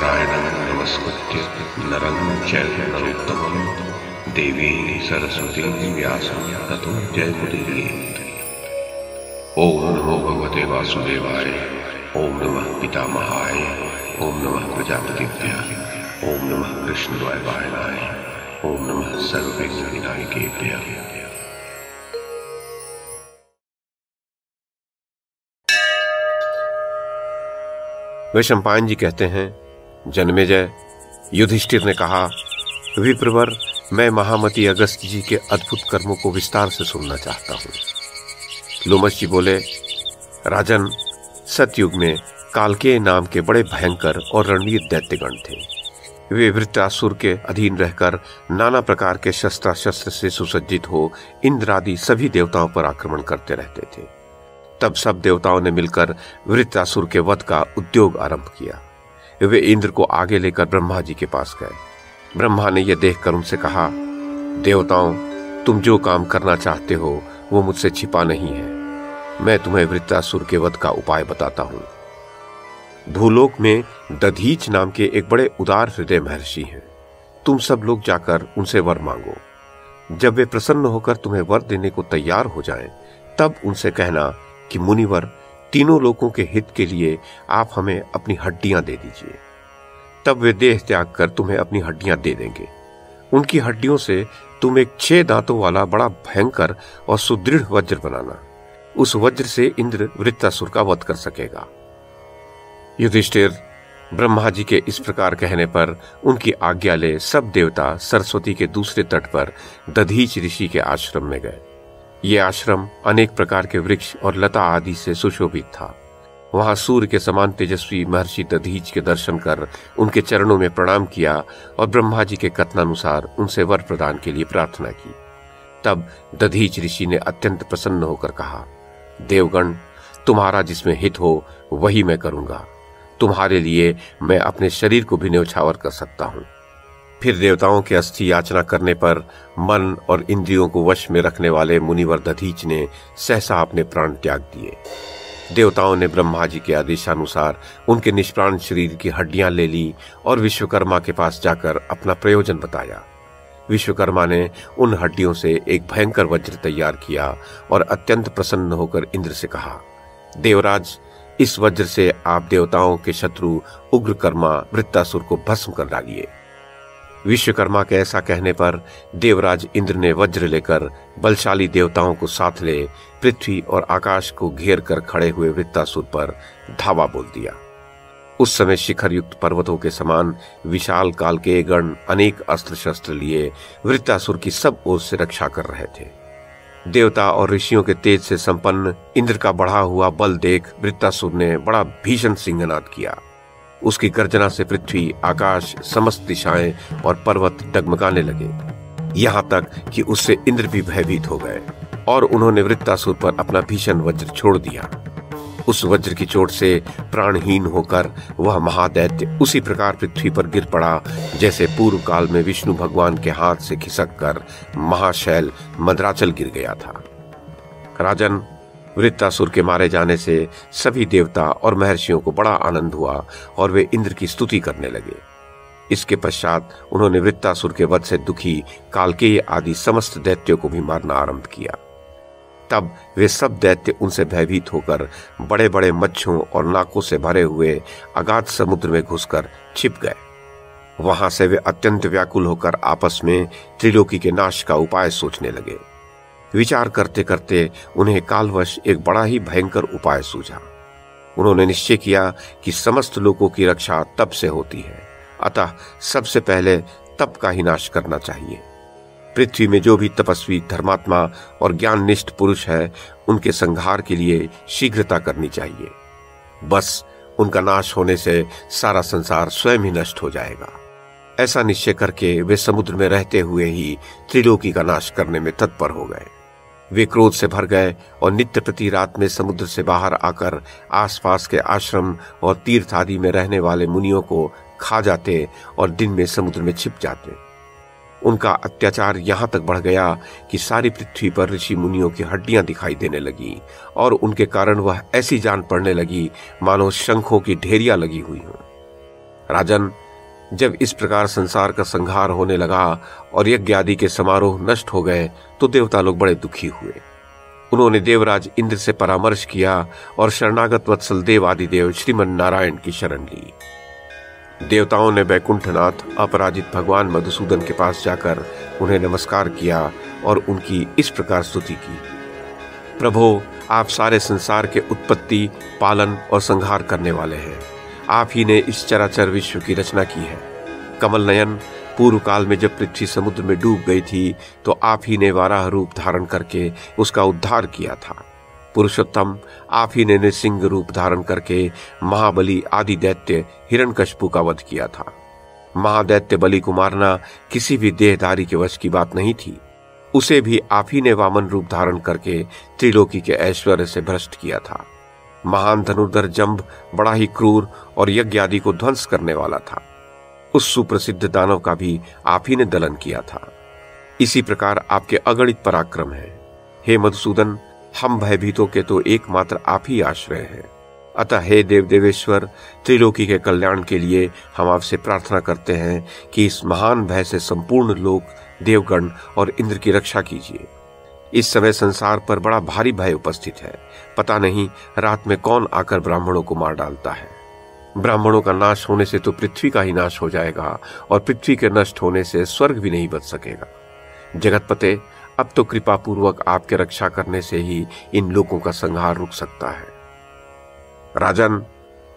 नारायणं नमस्कृत्य नरं चैव नरोत्तमं देवीं सरस्वतीं व्यासं ततो जयमुदीरयेत्। ओम नमो भगवते वासुदेवाय, ओम नमः पितामहाय, ओम नमः प्रजापतिभ्यः, ओम नमः कृष्णद्वैपायनाय, ओम नमः सर्वविघ्नविनायकेभ्यः। वैशंपायन जी कहते हैं, जन्मेजय, युधिष्ठिर ने कहा, विप्रवर, मैं महामती अगस्त जी के अद्भुत कर्मों को विस्तार से सुनना चाहता हूँ। लोमश जी बोले, राजन, सतयुग में कालकेय नाम के बड़े भयंकर और रणवीर दैत्यगण थे। वे वृत्रासुर के अधीन रहकर नाना प्रकार के शस्त्रास्त्र से सुसज्जित हो इंद्र आदि सभी देवताओं पर आक्रमण करते रहते थे। तब सब देवताओं ने मिलकर वृत्रासुर के वध का उद्योग आरंभ किया। वे इंद्र को आगे लेकर ब्रह्मा जी के पास गए। ब्रह्मा ने यह देखकर उनसे कहा, देवताओं, तुम जो काम करना चाहते हो वो मुझसे छिपा नहीं है। मैं तुम्हें वृत्रासुर के वध का उपाय बताता हूँ। भूलोक में दधीच नाम के एक बड़े उदार हृदय महर्षि हैं। तुम सब लोग जाकर उनसे वर मांगो। जब वे प्रसन्न होकर तुम्हें वर देने को तैयार हो जाएं, तब उनसे कहना कि मुनिवर, तीनों लोगों के हित के लिए आप हमें अपनी हड्डियां दे दीजिए। तब वे देह त्याग कर तुम्हें अपनी हड्डियां दे देंगे। उनकी हड्डियों से तुम एक 6 दांतों वाला बड़ा भयंकर और सुदृढ़ वज्र बनाना। उस वज्र से इंद्र वृत्रासुर का वध कर सकेगा। युधिष्ठिर, ब्रह्मा जी के इस प्रकार कहने पर उनकी आज्ञा ले सब देवता सरस्वती के दूसरे तट पर दधीच ऋषि के आश्रम में गए। ये आश्रम अनेक प्रकार के वृक्ष और लता आदि से सुशोभित था। वहां सूर्य के समान तेजस्वी महर्षि दधीच के दर्शन कर उनके चरणों में प्रणाम किया और ब्रह्मा जी के कथनानुसार उनसे वर प्रदान के लिए प्रार्थना की। तब दधीच ऋषि ने अत्यंत प्रसन्न होकर कहा, देवगण, तुम्हारा जिसमें हित हो वही मैं करूंगा। तुम्हारे लिए मैं अपने शरीर को भी न्यौछावर कर सकता हूं। फिर देवताओं के अस्थि याचना करने पर मन और इंद्रियों को वश में रखने वाले मुनिवर दधीच ने सहसा अपने प्राण त्याग दिए। देवताओं ने ब्रह्मा जी के आदेशानुसार उनके निष्प्राण शरीर की हड्डियां ले ली और विश्वकर्मा के पास जाकर अपना प्रयोजन बताया। विश्वकर्मा ने उन हड्डियों से एक भयंकर वज्र तैयार किया और अत्यंत प्रसन्न होकर इंद्र से कहा, देवराज, इस वज्र से आप देवताओं के शत्रु उग्रकर्मा वृत्रासुर को भस्म कर डालिए। विश्वकर्मा के ऐसा कहने पर देवराज इंद्र ने वज्र लेकर बलशाली देवताओं को साथ ले पृथ्वी और आकाश को घेर कर खड़े हुए वृत्रासुर पर धावा बोल दिया। उस समय शिखर युक्त पर्वतों के समान विशाल काल के गण अनेक अस्त्र शस्त्र लिए वृत्रासुर की सब ओर से रक्षा कर रहे थे। देवता और ऋषियों के तेज से संपन्न इंद्र का बढ़ा हुआ बल देख वृत्रासुर ने बड़ा भीषण सिंहनाद किया। उसकी गर्जना से पृथ्वी, आकाश, समस्त दिशाएं और पर्वत डगमगाने लगे, यहाँ तक कि उससे इंद्र भी भयभीत हो गए और उन्होंने वृत्रासुर पर अपना भीषण वज्र छोड़ दिया। उस वज्र की चोट से प्राणहीन होकर वह महादैत्य उसी प्रकार पृथ्वी पर गिर पड़ा जैसे पूर्व काल में विष्णु भगवान के हाथ से खिसक कर महाशैल मद्राचल गिर गया था। राजन, वृत्रासुर के मारे जाने से सभी देवता और महर्षियों को बड़ा आनंद हुआ और वे इंद्र की स्तुति करने लगे। इसके पश्चात उन्होंने वृत्रासुर के वध से दुखी कालकेय आदि समस्त दैत्यों को भी मारना आरंभ किया। तब वे सब दैत्य उनसे भयभीत होकर बड़े बड़े मच्छों और नाकों से भरे हुए अगाध समुद्र में घुसकर छिप गए। वहां से वे अत्यंत व्याकुल होकर आपस में त्रिलोकी के नाश का उपाय सोचने लगे। विचार करते करते उन्हें कालवश एक बड़ा ही भयंकर उपाय सूझा। उन्होंने निश्चय किया कि समस्त लोगों की रक्षा तप से होती है, अतः सबसे पहले तप का ही नाश करना चाहिए। पृथ्वी में जो भी तपस्वी, धर्मात्मा और ज्ञाननिष्ठ पुरुष है, उनके संहार के लिए शीघ्रता करनी चाहिए। बस उनका नाश होने से सारा संसार स्वयं ही नष्ट हो जाएगा। ऐसा निश्चय करके वे समुद्र में रहते हुए ही त्रिलोकी का नाश करने में तत्पर हो गए। वे क्रोध से भर गए और नित्य प्रति रात में समुद्र से बाहर आकर आसपास के आश्रम और तीर्थ आदि में रहने वाले मुनियों को खा जाते और दिन में समुद्र में छिप जाते। उनका अत्याचार यहाँ तक बढ़ गया कि सारी पृथ्वी पर ऋषि मुनियों की हड्डियां दिखाई देने लगी और उनके कारण वह ऐसी जान पड़ने लगी मानो शंखों की ढेरियां लगी हुई हों। राजन, जब इस प्रकार संसार का संहार होने लगा और यज्ञ आदि के समारोह नष्ट हो गए तो देवता लोग बड़े दुखी हुए। उन्होंने देवराज इंद्र से परामर्श किया और शरणागत वत्सल देव आदि देव श्रीमन नारायण की शरण ली। देवताओं ने वैकुंठनाथ अपराजित भगवान मधुसूदन के पास जाकर उन्हें नमस्कार किया और उनकी इस प्रकार स्तुति की। प्रभो, आप सारे संसार के उत्पत्ति, पालन और संहार करने वाले हैं। आप ही ने इस चराचर विश्व की रचना की है। कमल नयन, पूर्व काल में जब पृथ्वी समुद्र में डूब गई थी तो आप ही ने वाराह रूप धारण करके उसका उद्धार किया था। पुरुषोत्तम, आप ही ने नृसिंह रूप धारण करके महाबली आदि दैत्य हिरण्यकशिपु का वध किया था। महादैत्य बलि को मारना किसी भी देहधारी के वश की बात नहीं थी। उसे भी आप ही ने वामन रूप धारण करके त्रिलोकी के ऐश्वर्य से भ्रष्ट किया था। महान धनुर्धर जंभ बड़ा ही क्रूर और यज्ञ आदि को ध्वंस करने वाला था। उस सुप्रसिद्ध दानव का भी आप ही ने दलन किया था। इसी प्रकार आपके अगणित पराक्रम है। हे मधुसूदन, हम भयभीतों के तो एकमात्र आप ही आश्रय हैं। अतः हे देव देवेश्वर, त्रिलोकी के कल्याण के लिए हम आपसे प्रार्थना करते हैं कि इस महान भय से संपूर्ण लोक, देवगण और इंद्र की रक्षा कीजिए। इस समय संसार पर बड़ा भारी भय उपस्थित है। पता नहीं रात में कौन आकर ब्राह्मणों को मार डालता है। ब्राह्मणों का नाश होने से तो पृथ्वी का ही नाश हो जाएगा और पृथ्वी के नष्ट होने से स्वर्ग भी नहीं बच सकेगा। जगतपते, अब तो कृपा पूर्वक आपके रक्षा करने से ही इन लोगों का संहार रुक सकता है। राजन,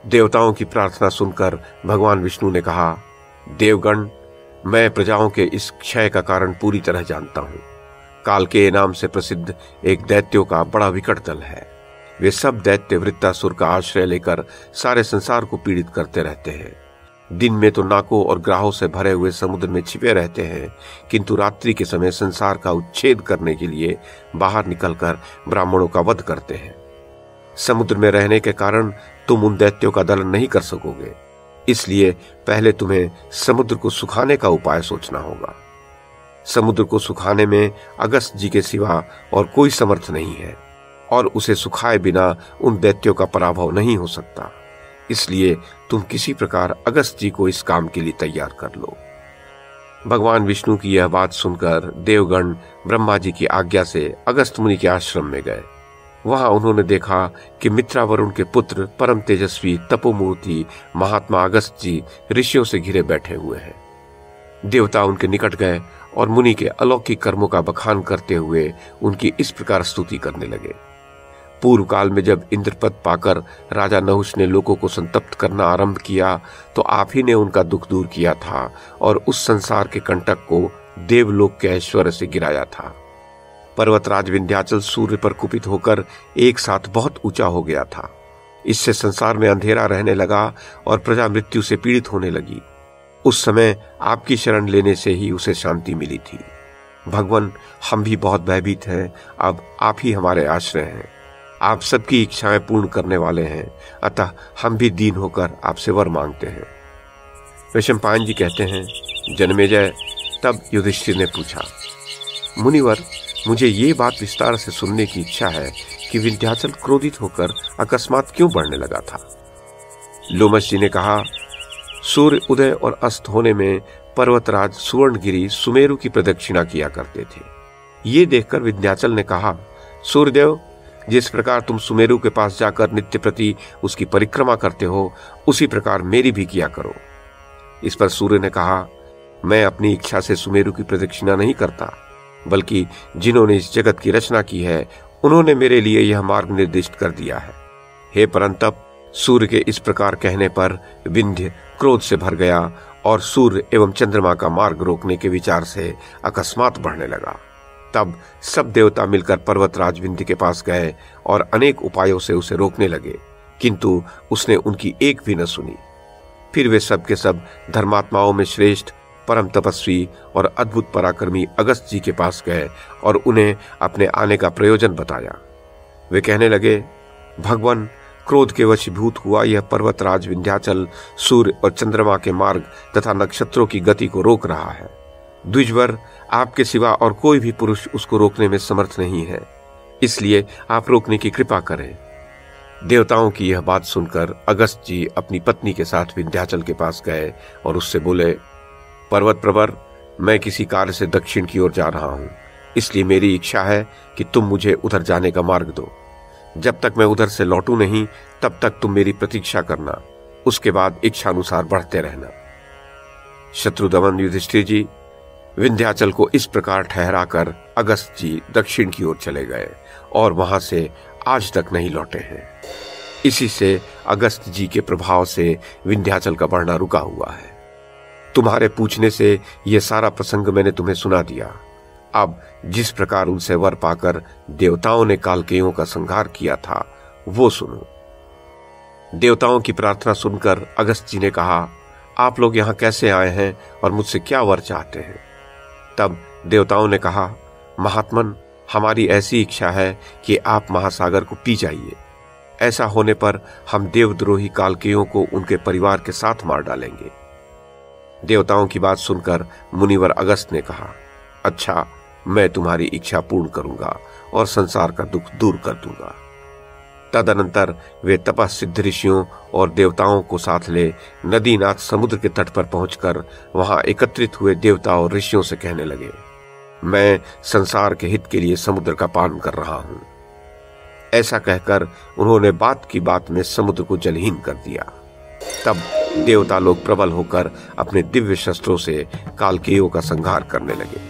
देवताओं की प्रार्थना सुनकर भगवान विष्णु ने कहा, देवगण, मैं प्रजाओं के इस क्षय का कारण पूरी तरह जानता हूं। काल के नाम से प्रसिद्ध एक दैत्यों का बड़ा विकट दल है। वे सब दैत्य वृत्तासुर का आश्रय लेकर सारे संसार को पीड़ित करते रहते हैं। दिन में तो नाकों और ग्राहों से भरे हुए समुद्र में छिपे रहते हैं, किंतु रात्रि के समय संसार का उच्छेद करने के लिए बाहर निकलकर ब्राह्मणों का वध करते हैं। समुद्र में रहने के कारण तुम उन दैत्यों का दलन नहीं कर सकोगे, इसलिए पहले तुम्हें समुद्र को सुखाने का उपाय सोचना होगा। समुद्र को सुखाने में अगस्त जी के सिवा और कोई समर्थ नहीं है और उसे सुखाए बिना उन दैत्यों का पराभव नहीं हो सकता। इसलिए तुम किसी प्रकार अगस्त जी को इस काम के लिए तैयार कर लो। भगवान विष्णु की यह बात सुनकर देवगण ब्रह्मा जी की आज्ञा से अगस्त मुनि के आश्रम में गए। वहां उन्होंने देखा कि मित्रावरुण के पुत्र परम तेजस्वी तपोमूर्ति महात्मा अगस्त जी ऋषियों से घिरे बैठे हुए हैं। देवता उनके निकट गए और मुनि के अलौकिक कर्मों का बखान करते हुए उनकी इस प्रकार स्तुति करने लगे। पूर्व काल में जब इंद्रपद पाकर राजा नहुष ने लोगों को संतप्त करना आरंभ किया तो आप ही ने उनका दुख दूर किया था और उस संसार के कंटक को देवलोक के ऐश्वर्य से गिराया था। पर्वतराज विंध्याचल सूर्य पर कुपित होकर एक साथ बहुत ऊंचा हो गया था। इससे संसार में अंधेरा रहने लगा और प्रजा मृत्यु से पीड़ित होने लगी। उस समय आपकी शरण लेने से ही उसे शांति मिली थी। भगवान, हम भी बहुत भयभीत हैं। अब आप ही हमारे आश्रय हैं। आप सबकी इच्छाएं पूर्ण करने वाले हैं, अतः हम भी दीन होकर आपसे वर मांगते हैं। वैशंपायन जी कहते हैं, जन्मेजय, तब युधिष्ठिर ने पूछा, मुनिवर, मुझे ये बात विस्तार से सुनने की इच्छा है कि विंध्याचल क्रोधित होकर अकस्मात क्यों बढ़ने लगा था। लोमश जी ने कहा, सूर्य उदय और अस्त होने में पर्वतराज सुवर्णगिरी सुमेरु की प्रदक्षिणा किया करते थे। ये देखकर विंध्याचल ने कहा, सूर्यदेव, जिस प्रकार तुम सुमेरु के पास जाकर नित्य प्रति उसकी परिक्रमा करते हो, उसी प्रकार मेरी भी किया करो। इस पर सूर्य ने कहा, मैं अपनी इच्छा से सुमेरु की प्रदक्षिणा नहीं करता, बल्कि जिन्होंने इस जगत की रचना की है उन्होंने मेरे लिए यह मार्ग निर्दिष्ट कर दिया है। हे परंतप, सूर्य के इस प्रकार कहने पर विंध्य क्रोध से भर गया और सूर्य एवं चंद्रमा का मार्ग रोकने के विचार से अकस्मात बढ़ने लगा। तब सब देवता मिलकर पर्वतराज विंध्य के पास गए और अनेक उपायों से उसे रोकने लगे, किंतु उसने उनकी एक भी न सुनी। फिर वे सब के सब धर्मात्माओं में श्रेष्ठ, परम तपस्वी और अद्भुत पराक्रमी अगस्त जी के पास गए और उन्हें अपने आने का प्रयोजन बताया। वे कहने लगे, भगवान, क्रोध के वशीभूत हुआ यह पर्वतराज विंध्याचल सूर्य और चंद्रमा के मार्ग तथा नक्षत्रों की गति को रोक रहा है। द्विजवर, आपके सिवा और कोई भी पुरुष उसको रोकने में समर्थ नहीं है, इसलिए आप रोकने की कृपा करें। देवताओं की यह बात सुनकर अगस्त जी अपनी पत्नी के साथ विंध्याचल के पास गए और उससे बोले, पर्वत प्रवर, मैं किसी कार्य से दक्षिण की ओर जा रहा हूं, इसलिए मेरी इच्छा है कि तुम मुझे उधर जाने का मार्ग दो। जब तक मैं उधर से लौटूं नहीं तब तक तुम मेरी प्रतीक्षा करना, उसके बाद इच्छानुसार बढ़ते रहना। शत्रुदमन युधिष्ठिर जी विंध्याचल को इस प्रकार ठहराकर अगस्त जी दक्षिण की ओर चले गए और वहां से आज तक नहीं लौटे हैं। इसी से अगस्त जी के प्रभाव से विंध्याचल का बढ़ना रुका हुआ है। तुम्हारे पूछने से यह सारा प्रसंग मैंने तुम्हें सुना दिया। अब जिस प्रकार उनसे वर पाकर देवताओं ने कालकेयों का संहार किया था वो सुनो। देवताओं की प्रार्थना सुनकर अगस्त जी ने कहा, आप लोग यहां कैसे आए हैं और मुझसे क्या वर चाहते हैं? तब देवताओं ने कहा, महात्मन, हमारी ऐसी इच्छा है कि आप महासागर को पी जाइए। ऐसा होने पर हम देवद्रोही कालकेयों को उनके परिवार के साथ मार डालेंगे। देवताओं की बात सुनकर मुनिवर अगस्त ने कहा, अच्छा, मैं तुम्हारी इच्छा पूर्ण करूंगा और संसार का दुख दूर कर दूंगा। तदनंतर वे तपस्सिद्ध ऋषियों और देवताओं को साथ ले नदीनाथ समुद्र के तट पर पहुंचकर वहां एकत्रित हुए देवता और ऋषियों से कहने लगे, मैं संसार के हित के लिए समुद्र का पान कर रहा हूं। ऐसा कहकर उन्होंने बात की बात में समुद्र को जलहीन कर दिया। तब देवता लोग प्रबल होकर अपने दिव्य शस्त्रों से कालकेयों का संहार करने लगे।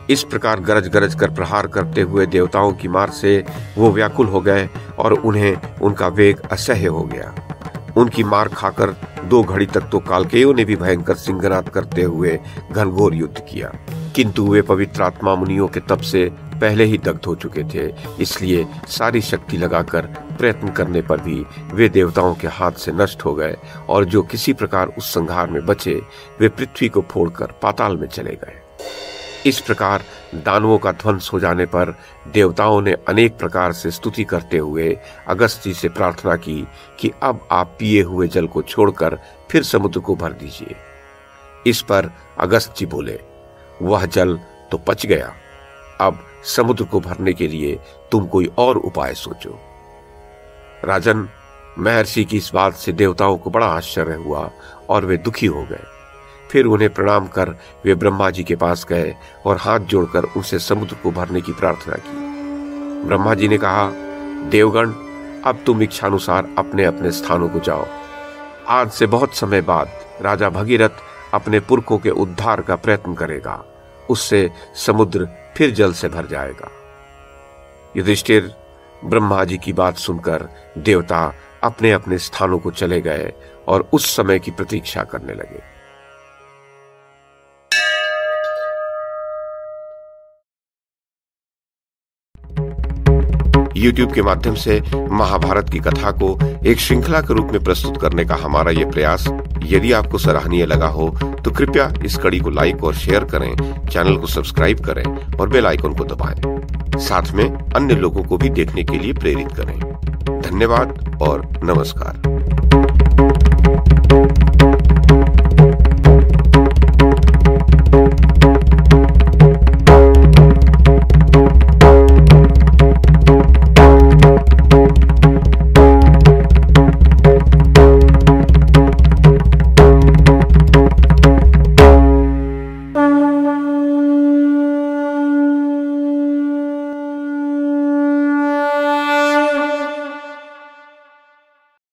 इस प्रकार गरज गरज कर प्रहार करते हुए देवताओं की मार से वो व्याकुल हो गए और उन्हें उनका वेग असह्य हो गया। उनकी मार खाकर 2 घड़ी तक तो कालकेयों ने भी भयंकर सिंहनाद करते हुए घनघोर युद्ध किया, किंतु वे पवित्र आत्मा मुनियों के तप से पहले ही दग्ध हो चुके थे। इसलिए सारी शक्ति लगाकर प्रयत्न करने पर भी वे देवताओं के हाथ से नष्ट हो गए और जो किसी प्रकार उस संहार में बचे वे पृथ्वी को फोड़कर पाताल में चले गए। इस प्रकार दानवों का ध्वंस हो जाने पर देवताओं ने अनेक प्रकार से स्तुति करते हुए अगस्त जी से प्रार्थना की कि अब आप पिए हुए जल को छोड़कर फिर समुद्र को भर दीजिए। इस पर अगस्त जी बोले, वह जल तो पच गया, अब समुद्र को भरने के लिए तुम कोई और उपाय सोचो। राजन, महर्षि की इस बात से देवताओं को बड़ा आश्चर्य हुआ और वे दुखी हो गए। फिर उन्हें प्रणाम कर वे ब्रह्मा जी के पास गए और हाथ जोड़कर उनसे समुद्र को भरने की प्रार्थना की। ब्रह्मा जी ने कहा, देवगण, अब तुम इच्छानुसार अपने अपने स्थानों को जाओ। आज से बहुत समय बाद राजा भगीरथ अपने पुरखों के उद्धार का प्रयत्न करेगा, उससे समुद्र फिर जल से भर जाएगा। युधिष्ठिर, ब्रह्मा जी की बात सुनकर देवता अपने अपने स्थानों को चले गए और उस समय की प्रतीक्षा करने लगे। YouTube के माध्यम से महाभारत की कथा को एक श्रृंखला के रूप में प्रस्तुत करने का हमारा ये प्रयास यदि आपको सराहनीय लगा हो तो कृपया इस कड़ी को लाइक और शेयर करें, चैनल को सब्सक्राइब करें और बेल आइकन को दबाएं। साथ में अन्य लोगों को भी देखने के लिए प्रेरित करें। धन्यवाद और नमस्कार।